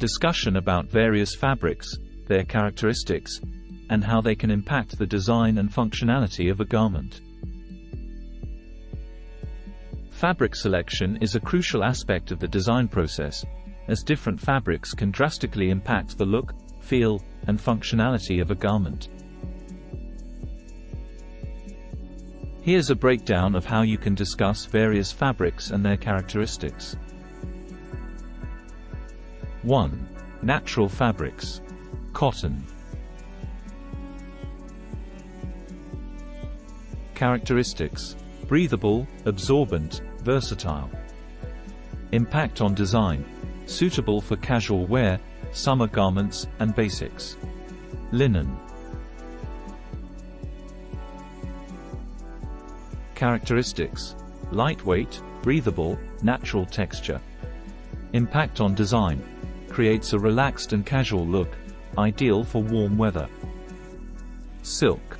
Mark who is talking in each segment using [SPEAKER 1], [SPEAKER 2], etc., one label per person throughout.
[SPEAKER 1] Discussion about various fabrics, their characteristics, and how they can impact the design and functionality of a garment. Fabric selection is a crucial aspect of the design process, as different fabrics can drastically impact the look, feel, and functionality of a garment. Here's a breakdown of how you can discuss various fabrics and their characteristics. 1. Natural fabrics. Cotton. Characteristics: breathable, absorbent, versatile. Impact on design: suitable for casual wear, summer garments, and basics. Linen. Characteristics: lightweight, breathable, natural texture. Impact on design: creates a relaxed and casual look, ideal for warm weather. Silk.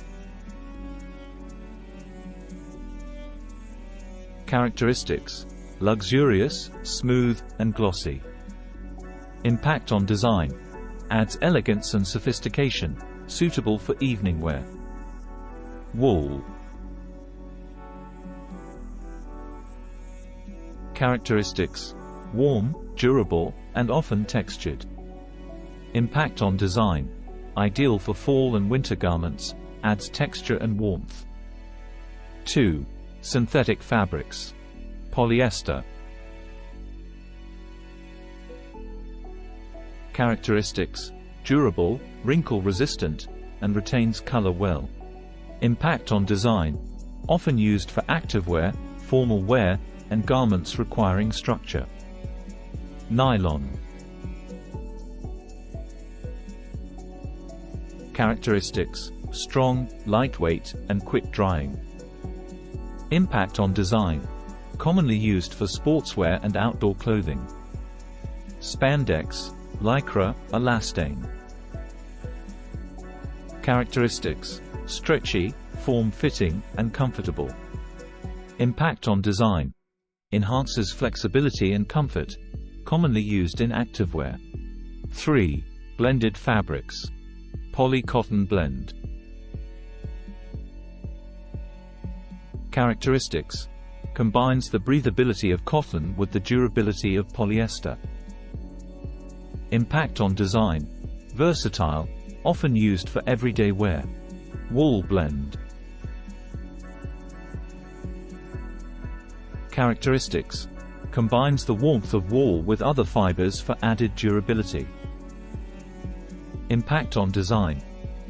[SPEAKER 1] Characteristics: luxurious, smooth, and glossy. Impact on design: adds elegance and sophistication, suitable for evening wear. Wool. Characteristics: warm, durable, and often textured. Impact on design: ideal for fall and winter garments, adds texture and warmth. 2. Synthetic fabrics. Polyester. Characteristics: durable, wrinkle-resistant, and retains color well. Impact on design: often used for activewear, formal wear, and garments requiring structure. Nylon. Characteristics: strong, lightweight, and quick drying. Impact on design: commonly used for sportswear and outdoor clothing. Spandex, lycra, elastane. Characteristics: stretchy, form-fitting, and comfortable. Impact on design: enhances flexibility and comfort, commonly used in activewear. 3. Blended fabrics. Poly-cotton blend. Characteristics: combines the breathability of cotton with the durability of polyester. Impact on design: versatile, often used for everyday wear. Wool blend. Characteristics: combines the warmth of wool with other fibers for added durability. Impact on design: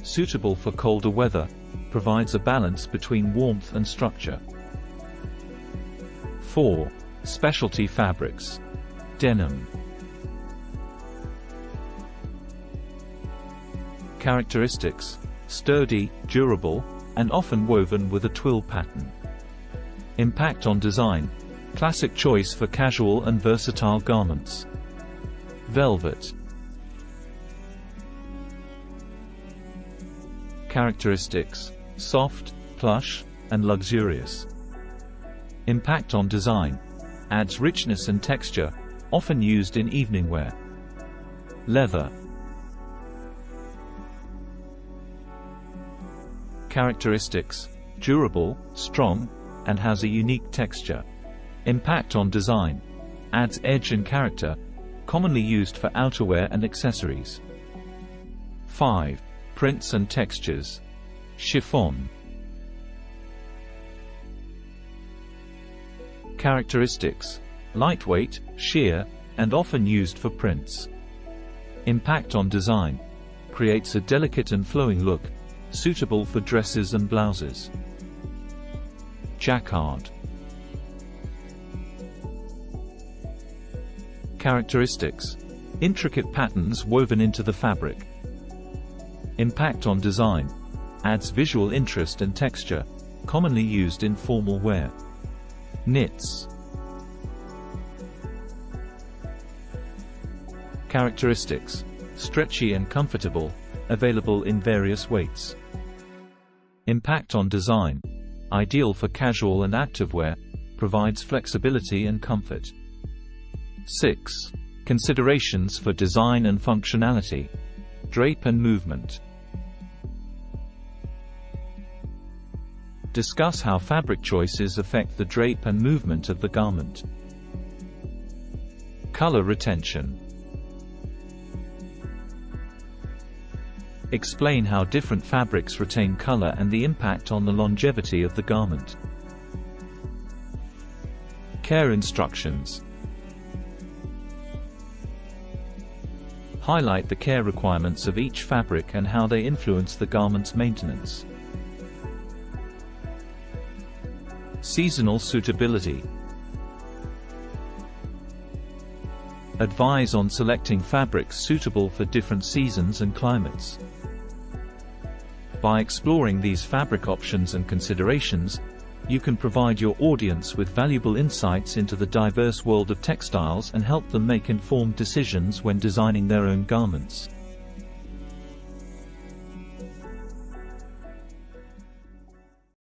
[SPEAKER 1] suitable for colder weather, provides a balance between warmth and structure. 4. Specialty fabrics. Denim. Characteristics: sturdy, durable, and often woven with a twill pattern. Impact on design: classic choice for casual and versatile garments. Velvet. Characteristics: soft, plush, and luxurious. Impact on design: adds richness and texture, often used in evening wear. Leather. Characteristics: durable, strong, and has a unique texture. Impact on design: adds edge and character, commonly used for outerwear and accessories. 5. Prints and textures. Chiffon. Characteristics: lightweight, sheer, and often used for prints. Impact on design: creates a delicate and flowing look, suitable for dresses and blouses. Jacquard. Characteristics: intricate patterns woven into the fabric. Impact on design: adds visual interest and texture, commonly used in formal wear. Knits. Characteristics: stretchy and comfortable, available in various weights. Impact on design: ideal for casual and activewear, provides flexibility and comfort. 6. Considerations for design and functionality. Drape and movement. Discuss how fabric choices affect the drape and movement of the garment. Color retention. Explain how different fabrics retain color and the impact on the longevity of the garment. Care instructions. Highlight the care requirements of each fabric and how they influence the garment's maintenance. Seasonal suitability. Advise on selecting fabrics suitable for different seasons and climates. By exploring these fabric options and considerations, you can provide your audience with valuable insights into the diverse world of textiles and help them make informed decisions when designing their own garments.